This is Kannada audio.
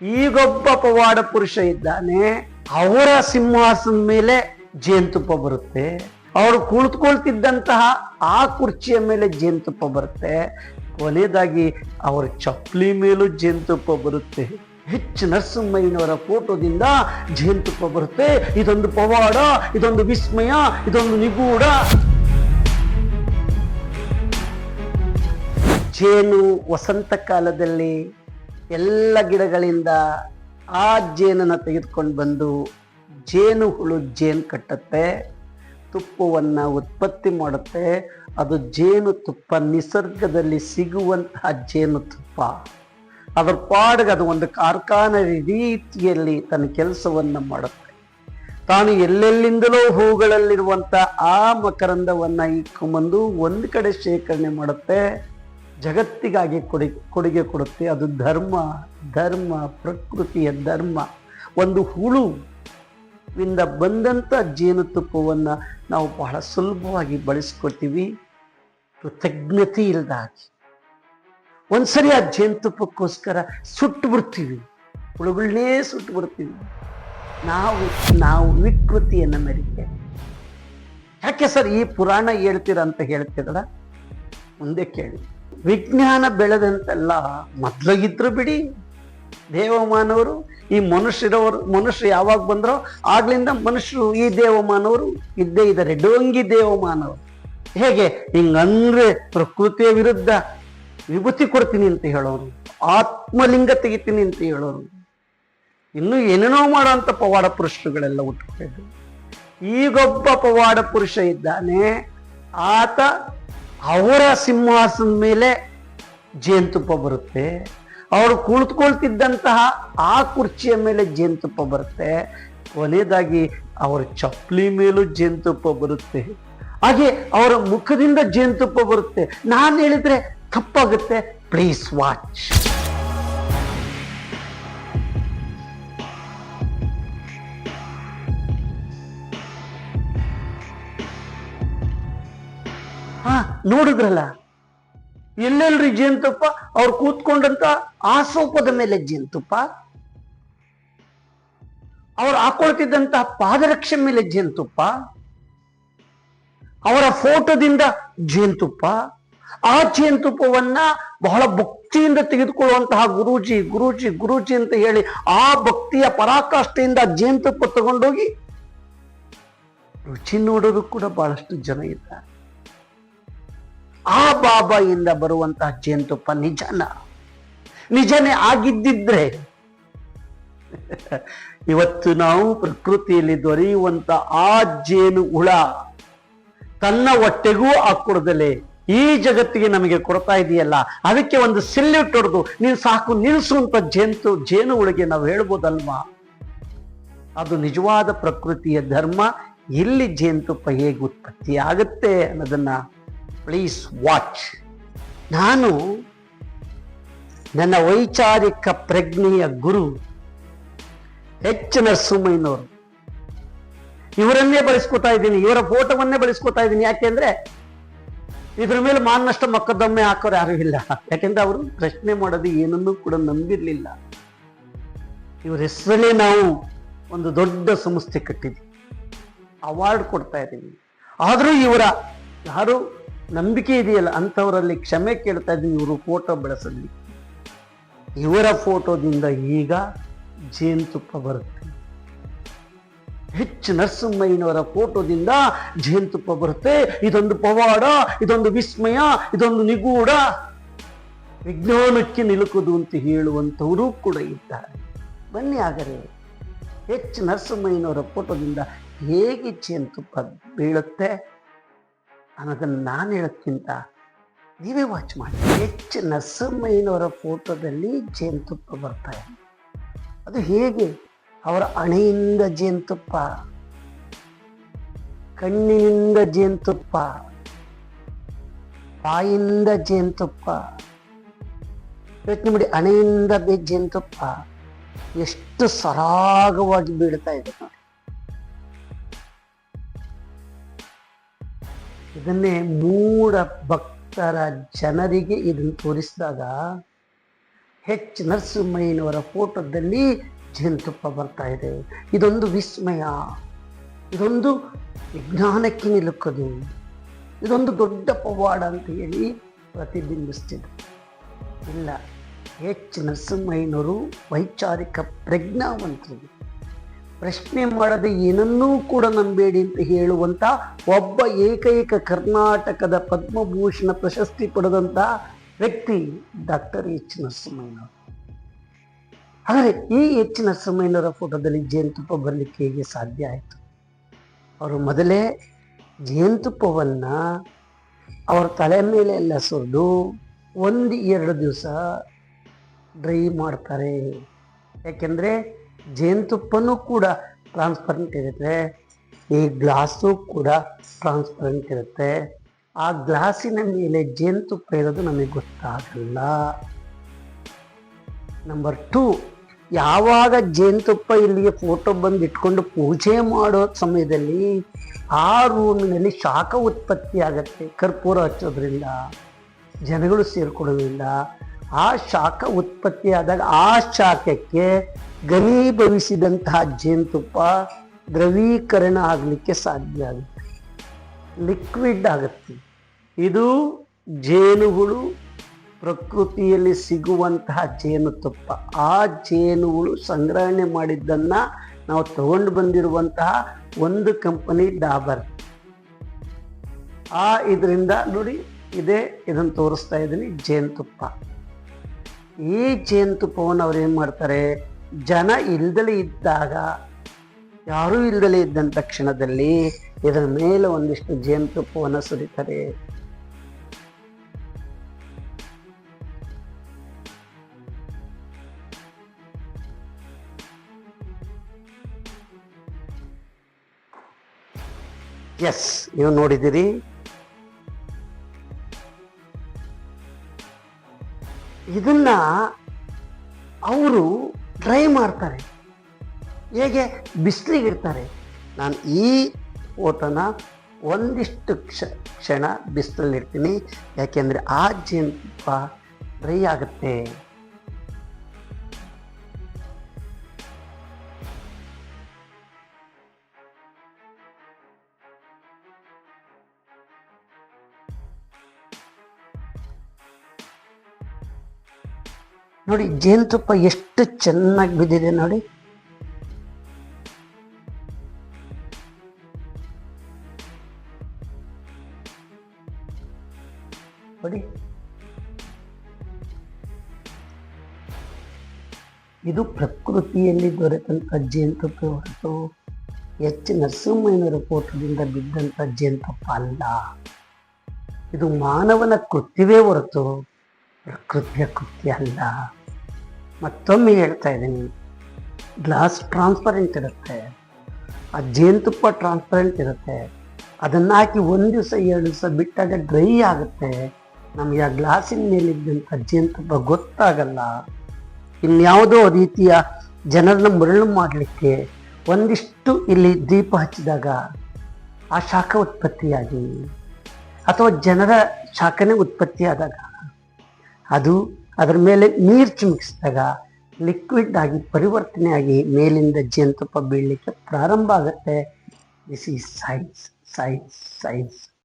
ಈಗೊಬ್ಬ ಪವಾಡ ಪುರುಷ ಇದ್ದಾನೆ, ಅವರ ಸಿಂಹಾಸನದ ಮೇಲೆ ಜೇನುತುಪ್ಪ ಬರುತ್ತೆ. ಅವರು ಕುಳಿತುಕೊಳ್ತಿದ್ದಂತಹ ಆ ಕುರ್ಚಿಯ ಮೇಲೆ ಜೇನುತುಪ್ಪ ಬರುತ್ತೆ. ಕೊನೆಯದಾಗಿ ಅವರ ಚಪ್ಪಲಿ ಮೇಲೂ ಜೇನುತುಪ್ಪ ಬರುತ್ತೆ. ಎಚ್ ನರಸಿಂಹಯ್ಯನವರ ಫೋಟೋದಿಂದ ಜೇನುತುಪ್ಪ ಬರುತ್ತೆ. ಇದೊಂದು ಪವಾಡ, ಇದೊಂದು ವಿಸ್ಮಯ, ಇದೊಂದು ನಿಗೂಢ. ಜೇನು ವಸಂತ ಕಾಲದಲ್ಲಿ ಎಲ್ಲ ಗಿಡಗಳಿಂದ ಆ ಜೇನನ್ನು ತೆಗೆದುಕೊಂಡು ಬಂದು ಜೇನು ಹುಳು ಜೇನು ಕಟ್ಟುತ್ತೆ, ತುಪ್ಪವನ್ನು ಉತ್ಪತ್ತಿ ಮಾಡುತ್ತೆ. ಅದು ಜೇನು ತುಪ್ಪ, ನಿಸರ್ಗದಲ್ಲಿ ಸಿಗುವಂತಹ ಜೇನು ತುಪ್ಪ. ಅದರ ಪಾಡಿಗೆ ಅದು ಒಂದು ಕಾರ್ಖಾನೆ ರೀತಿಯಲ್ಲಿ ತನ್ನ ಕೆಲಸವನ್ನು ಮಾಡುತ್ತೆ. ತಾನು ಎಲ್ಲೆಲ್ಲಿಂದಲೋ ಹೂಗಳಲ್ಲಿರುವಂಥ ಆ ಮಕರಂದವನ್ನು ಇಟ್ಕೊಂಬಂದು ಒಂದು ಕಡೆ ಶೇಖರಣೆ ಮಾಡುತ್ತೆ, ಜಗತ್ತಿಗಾಗಿ ಕೊಡುಗೆ ಕೊಡುತ್ತೆ. ಅದು ಧರ್ಮ ಪ್ರಕೃತಿಯ ಧರ್ಮ. ಒಂದು ಹುಳುವಿಂದ ಬಂದಂಥ ಜೇನುತುಪ್ಪವನ್ನು ನಾವು ಬಹಳ ಸುಲಭವಾಗಿ ಬಳಸ್ಕೊಳ್ತೀವಿ, ಕೃತಜ್ಞತೆ ಇಲ್ಲದಾಗಿ. ಒಂದ್ಸರಿ ಆ ಜೇನುತುಪ್ಪಕ್ಕೋಸ್ಕರ ಸುಟ್ಟು ಬಿಡ್ತೀವಿ, ಹುಳುಗಳನ್ನೇ ಸುಟ್ಟು ಬಿಡ್ತೀವಿ. ನಾವು ವಿಕೃತಿಯನ್ನು ಮೆರಿತೇವೆ. ಯಾಕೆ ಸರ್ ಈ ಪುರಾಣ ಹೇಳ್ತೀರ ಅಂತ ಹೇಳ್ತೀರಲ್ಲ, ಮುಂದೆ ಕೇಳಿ. ವಿಜ್ಞಾನ ಬೆಳೆದಂತೆಲ್ಲ ಮೊದಲಾಗಿದ್ರು ಬಿಡಿ, ದೇವಮಾನವರು ಈ ಮನುಷ್ಯರು ಯಾವಾಗ ಬಂದ್ರೋ ಆಗ್ಲಿಂದ ಮನುಷ್ಯರು ಈ ದೇವಮಾನವರು ಇದ್ದೇ ಇದ್ದಾರೆ. ಡೋಂಗಿ ದೇವಮಾನವರು ಹೇಗೆ ಹಿಂಗಂದ್ರೆ ಪ್ರಕೃತಿಯ ವಿರುದ್ಧ ವಿಭೂತಿ ಕೊಡ್ತೀನಿ ಅಂತ ಹೇಳೋರು, ಆತ್ಮಲಿಂಗ ತೆಗಿತೀನಿ ಅಂತ ಹೇಳೋರು, ಇನ್ನು ಏನೇನೋ ಮಾಡೋಂಥ ಪವಾಡ ಪುರುಷರುಗಳೆಲ್ಲ ಹುಟ್ಟುಕೊಂಡಿದ್ರು. ಈಗೊಬ್ಬ ಪವಾಡ ಪುರುಷ ಇದ್ದಾನೆ, ಆತ ಅವರ ಸಿಂಹಾಸನದ ಮೇಲೆ ಜೇನುತುಪ್ಪ ಬರುತ್ತೆ. ಅವರು ಕುಳಿತುಕೊಳ್ತಿದ್ದಂತಹ ಆ ಕುರ್ಚಿಯ ಮೇಲೆ ಜೇನುತುಪ್ಪ ಬರುತ್ತೆ. ಕೊನೆಯದಾಗಿ ಅವರ ಚಪ್ಪಲಿ ಮೇಲೂ ಜೇನುತುಪ್ಪ ಬರುತ್ತೆ. ಹಾಗೆ ಅವರ ಮುಖದಿಂದ ಜೇನುತುಪ್ಪ ಬರುತ್ತೆ. ನಾನು ಹೇಳಿದ್ರೆ ತಪ್ಪಾಗುತ್ತೆ, ಪ್ಲೀಸ್ ವಾಚ್. ನೋಡಿದ್ರಲ್ಲ, ಎಲ್ಲೆಲ್ರಿ ಜೇನುತುಪ್ಪ? ಅವ್ರು ಕೂತ್ಕೊಂಡಂತ ಆ ಸೋಫಾದ ಮೇಲೆ ಜೇನುತುಪ್ಪ, ಅವ್ರು ಹಾಕೊಳ್ತಿದ್ದಂತಹ ಪಾದರಕ್ಷೆ ಮೇಲೆ ಜೇನುತುಪ್ಪ, ಅವರ ಫೋಟೋದಿಂದ ಜೇನುತುಪ್ಪ. ಆ ಜೇನುತುಪ್ಪವನ್ನ ಬಹಳ ಭಕ್ತಿಯಿಂದ ತೆಗೆದುಕೊಳ್ಳುವಂತಹ ಗುರೂಜಿ ಅಂತ ಹೇಳಿ ಆ ಭಕ್ತಿಯ ಪರಾಕಾಷ್ಠೆಯಿಂದ ಜೇನುತುಪ್ಪ ತಗೊಂಡೋಗಿ ರುಚಿ ನೋಡೋದು ಕೂಡ ಬಹಳಷ್ಟು ಜನ ಇದ್ದಾರೆ. ಆ ಬಾಬಾಯಿಂದ ಬರುವಂತಹ ಜೇನುತುಪ್ಪ ನಿಜನೇ ಆಗಿದ್ದಿದ್ರೆ ಇವತ್ತು ನಾವು ಪ್ರಕೃತಿಯಲ್ಲಿ ದೊರೆಯುವಂತ ಆ ಜೇನು ಹುಳ ತನ್ನ ಹೊಟ್ಟೆಗೂ ಹಾಕೊಡದಲೆ ಈ ಜಗತ್ತಿಗೆ ನಮಗೆ ಕೊಡ್ತಾ ಇದೆಯಲ್ಲ, ಅದಕ್ಕೆ ಒಂದು ಸೆಲ್ಯೂಟ್ ಹೊಡೆದು ನೀನು ಸಾಕು ನಿಲ್ಲಿಸುವಂತ ಜೇನು ಹುಳಿಗೆ ನಾವು ಹೇಳ್ಬೋದಲ್ವಾ? ಅದು ನಿಜವಾದ ಪ್ರಕೃತಿಯ ಧರ್ಮ. ಇಲ್ಲಿ ಜೇನುತುಪ್ಪ ಹೇಗೆ ಉತ್ಪತ್ತಿ ಆಗುತ್ತೆ ಅನ್ನೋದನ್ನ ಪ್ಲೀಸ್ ವಾಚ್. ನಾನು ನನ್ನ ವೈಚಾರಿಕ ಪ್ರಜ್ಞೆಯ ಗುರು ಎಚ್ ನರಸಿಂಹಯ್ಯನವರು, ಇವರನ್ನೇ ಬಳಸ್ಕೊತಾ ಇದ್ದೀನಿ, ಇವರ ಫೋಟೋವನ್ನೇ ಬಳಸ್ಕೊತಾ ಇದ್ದೀನಿ. ಯಾಕೆಂದ್ರೆ ಇದ್ರ ಮೇಲೆ ಮಾನನಷ್ಟ ಮೊಕದ್ದಮೆ ಹಾಕೋರು ಯಾರು ಇಲ್ಲ. ಯಾಕೆಂದ್ರೆ ಅವರು ಪ್ರಶ್ನೆ ಮಾಡೋದು ಏನನ್ನೂ ಕೂಡ ನಂಬಿರ್ಲಿಲ್ಲ. ಇವರ ಹೆಸರಲ್ಲೇ ನಾವು ಒಂದು ದೊಡ್ಡ ಸಂಸ್ಥೆ ಕಟ್ಟಿದ್ವಿ, ಅವಾರ್ಡ್ ಕೊಡ್ತಾ ಇದ್ದೀವಿ. ಆದ್ರೂ ಇವರ ಯಾರು ನಂಬಿಕೆ ಇದೆಯಲ್ಲ ಅಂಥವರಲ್ಲಿ ಕ್ಷಮೆ ಕೇಳ್ತಾ ಇದ್ದೀವಿ. ಇವರು ಫೋಟೋ ಬೆಳೆಸಲಿ, ಇವರ ಫೋಟೋದಿಂದ ಈಗ ಜೇನುತುಪ್ಪ ಬರುತ್ತೆ. ಎಚ್ ನರಸಿಂಹಯ್ಯನವರ ಫೋಟೋದಿಂದ ಜೇನುತುಪ್ಪ ಬರುತ್ತೆ. ಇದೊಂದು ಪವಾಡ, ಇದೊಂದು ವಿಸ್ಮಯ, ಇದೊಂದು ನಿಗೂಢ. ವಿಜ್ಞಾನಕ್ಕೆ ನಿಲುಕುದು ಅಂತ ಹೇಳುವಂಥವರು ಕೂಡ ಇದ್ದಾರೆ. ಬನ್ನಿ ಹಾಗಾದ್ರೆ ಎಚ್ ನರಸಿಂಹಯ್ಯನವರ ಫೋಟೋದಿಂದ ಹೇಗೆ ಜೇನುತುಪ್ಪ ಬೀಳುತ್ತೆ ಅನ್ನೋದನ್ನು ನಾನು ಹೇಳೋಕ್ಕಿಂತ ನೀವೇ ವಾಚ್ ಮಾಡಿ. ಎಚ್ ನರಸಿಂಹಯ್ಯನವರ ಫೋಟೋದಲ್ಲಿ ಜೇನುತುಪ್ಪ ಬರ್ತಾ ಇದೆ. ಅದು ಹೇಗೆ? ಅವರ ಹಣೆಯಿಂದ ಜೇನುತುಪ್ಪ, ಕಣ್ಣಿನಿಂದ ಜೇನುತುಪ್ಪ, ಬಾಯಿಂದ ಜೇನುತುಪ್ಪ. ಯೋಚನೆ ಮಾಡಿ, ಹಣೆಯಿಂದ ಜೇನುತುಪ್ಪ ಎಷ್ಟು ಸರಾಗವಾಗಿ ಬೀಳ್ತಾ ಇದೆ ನೋಡಿ. ಇದನ್ನೇ ಮೂಢ ಭಕ್ತರ ಜನರಿಗೆ ಇದನ್ನು ತೋರಿಸಿದಾಗ ನರಸಿಂಹಯ್ಯನವರ ಫೋಟೋದಲ್ಲಿ ಜೇನುತುಪ್ಪ ಬರ್ತಾ ಇದೆ. ಇದೊಂದು ವಿಸ್ಮಯ, ಇದೊಂದು ವಿಜ್ಞಾನಕ್ಕೆ ನಿಲುಕದು, ಇದೊಂದು ದೊಡ್ಡ ಪವಾಡ ಅಂತ ಹೇಳಿ ಪ್ರತಿಬಿಂಬಿಸ್ತಿದ್ರು. ಇಲ್ಲ, ನರಸಿಂಹಯ್ಯನವರು ವೈಚಾರಿಕ ಪ್ರಜ್ಞಾವಂತರು, ಪ್ರಶ್ನೆ ಮಾಡದೆ ಏನನ್ನೂ ಕೂಡ ನಂಬೇಡಿ ಅಂತ ಹೇಳುವಂಥ ಒಬ್ಬ ಏಕೈಕ ಕರ್ನಾಟಕದ ಪದ್ಮಭೂಷಣ ಪ್ರಶಸ್ತಿ ಪಡೆದಂಥ ವ್ಯಕ್ತಿ ಡಾಕ್ಟರ್ ನರಸಿಂಹಯ್ಯನವರು. ಹಾಗಾದರೆ ಈ ನರಸಿಂಹಯ್ಯನವರ ಫೋಟೋದಲ್ಲಿ ಜೇನುತುಪ್ಪ ಬರಲಿಕ್ಕೆ ಹೇಗೆ ಸಾಧ್ಯ ಆಯಿತು? ಅವರು ಮೊದಲೇ ಜೇನುತುಪ್ಪವನ್ನು ಅವರ ತಲೆ ಮೇಲೆ ಎಲ್ಲ ಸುರಿದು 1-2 ದಿವಸ ಡ್ರೈ ಮಾಡ್ತಾರೆ. ಯಾಕೆಂದರೆ ಜೇನುತುಪ್ಪನೂ ಕೂಡ ಟ್ರಾನ್ಸ್ಪರೆಂಟ್ ಇರುತ್ತೆ, ಈ ಗ್ಲಾಸು ಕೂಡ ಟ್ರಾನ್ಸ್ಪರೆಂಟ್ ಇರುತ್ತೆ. ಆ ಗ್ಲಾಸಿನ ಮೇಲೆ ಜೇನುತುಪ್ಪ ಇರೋದು ನಮಗೆ ಗೊತ್ತಾಗಲ್ಲ. ನಂಬರ್ 2, ಯಾವಾಗ ಜೇನುತುಪ್ಪ ಇಲ್ಲಿಗೆ ಫೋಟೋ ಬಂದು ಇಟ್ಕೊಂಡು ಪೂಜೆ ಮಾಡೋ ಸಮಯದಲ್ಲಿ ಆ ರೂಮಿನಲ್ಲಿ ಶಾಖ ಉತ್ಪತ್ತಿ ಆಗುತ್ತೆ. ಕರ್ಪೂರ ಹಚ್ಚೋದ್ರಿಂದ, ಜನಗಳು ಸೇರ್ಕೊಳ್ಳೋದ್ರಿಂದ ಆ ಶಾಖ ಉತ್ಪತ್ತಿ ಆದಾಗ ಆ ಶಾಖಕ್ಕೆ ಘನೀಭವಿಸಿದಂತಹ ಜೇನುತುಪ್ಪ ದ್ರವೀಕರಣ ಆಗಲಿಕ್ಕೆ ಸಾಧ್ಯ ಆಗುತ್ತೆ, ಲಿಕ್ವಿಡ್ ಆಗುತ್ತೆ. ಇದು ಜೇನುಗಳು ಪ್ರಕೃತಿಯಲ್ಲಿ ಸಿಗುವಂತಹ ಜೇನುತುಪ್ಪ. ಆ ಜೇನುಗಳು ಸಂಗ್ರಹಣೆ ಮಾಡಿದ್ದನ್ನು ನಾವು ತಗೊಂಡು ಬಂದಿರುವಂತಹ ಒಂದು ಕಂಪನಿ ಡಾಬರ್. ಇದರಿಂದ ನೋಡಿ, ಇದನ್ನು ತೋರಿಸ್ತಾ ಇದ್ದೀನಿ, ಜೇನುತುಪ್ಪ. ಈ ಜೇನುತುಪ್ಪವನ್ನು ಅವ್ರು ಏನು ಮಾಡ್ತಾರೆ, ಜನ ಇಲ್ದಲೇ ಇದ್ದಾಗ, ಯಾರೂ ಇಲ್ದಲೇ ಇದ್ದಂಥ ಕ್ಷಣದಲ್ಲಿ ಇದರ ಮೇಲೆ ಒಂದಿಷ್ಟು ಜೇನುತುಪ್ಪವನ್ನು ಸುರಿತಾರೆ. ಎಸ್, ನೀವು ನೋಡಿದ್ದೀರಿ. ಇದನ್ನ ಅವರು ಡ್ರೈ ಮಾಡ್ತಾರೆ. ಹೇಗೆ? ಬಿಸಿಲಿಗಿರ್ತಾರೆ. ನಾನು ಈ ಫೋಟೋನ ಒಂದಿಷ್ಟು ಕ್ಷಣ ಬಿಸಿಲಲ್ಲಿರ್ತೀನಿ, ಯಾಕೆಂದರೆ ಆ ಜೇನುತುಪ್ಪ ಡ್ರೈ ಆಗುತ್ತೆ. ನೋಡಿ, ಜೇನುತುಪ್ಪ ಎಷ್ಟು ಚೆನ್ನಾಗಿ ಬಿದ್ದಿದೆ ನೋಡಿ. ನೋಡಿ, ಇದು ಪ್ರಕೃತಿಯಲ್ಲಿ ದೊರೆತಂಥ ಜೇನುತುಪ್ಪ ಹೊರತು ನರಸಿಂಹಯ್ಯನವರ ಫೋಟೋದಿಂದ ಬಿದ್ದಂಥ ಜೇನುತುಪ್ಪ ಅಲ್ಲ. ಇದು ಮಾನವನ ಕೃತ್ಯವೇ ಹೊರತು ಪ್ರಕೃತಿಯ ಕೃತ್ಯ ಅಲ್ಲ. ಮತ್ತೊಮ್ಮೆ ಹೇಳ್ತಾ ಇದ್ದೀನಿ, ಗ್ಲಾಸ್ ಟ್ರಾನ್ಸ್ಪರೆಂಟ್ ಇರುತ್ತೆ, ಆ ಜೇನುತುಪ್ಪ ಟ್ರಾನ್ಸ್ಪರೆಂಟ್ ಇರುತ್ತೆ. ಅದನ್ನು ಹಾಕಿ 1 ದಿವಸ 2 ದಿವಸ ಬಿಟ್ಟಾಗ ಡ್ರೈ ಆಗುತ್ತೆ. ನಮಗೆ ಆ ಗ್ಲಾಸಿನ ಮೇಲಿದ್ದಂಥ ಜೇನುತುಪ್ಪ ಗೊತ್ತಾಗಲ್ಲ. ಇನ್ಯಾವುದೋ ರೀತಿಯ ಜನರನ್ನ ಮರಳು ಮಾಡಲಿಕ್ಕೆ ಒಂದಿಷ್ಟು ಇಲ್ಲಿ ದೀಪ ಹಚ್ಚಿದಾಗ ಆ ಶಾಖ ಉತ್ಪತ್ತಿಯಾಗಿ, ಅಥವಾ ಜನರ ಶಾಖನೇ ಉತ್ಪತ್ತಿಯಾದಾಗ, ಅದು ಅದರ ಮೇಲೆ ನೀರು ಚಿಮುಕಿಸಿದಾಗ ಲಿಕ್ವಿಡ್ ಆಗಿ ಪರಿವರ್ತನೆ ಆಗಿ ಮೇಲಿಂದ ಜೇನುತುಪ್ಪ ಬೀಳಲಿಕ್ಕೆ ಪ್ರಾರಂಭ ಆಗುತ್ತೆ. This is science, science, science.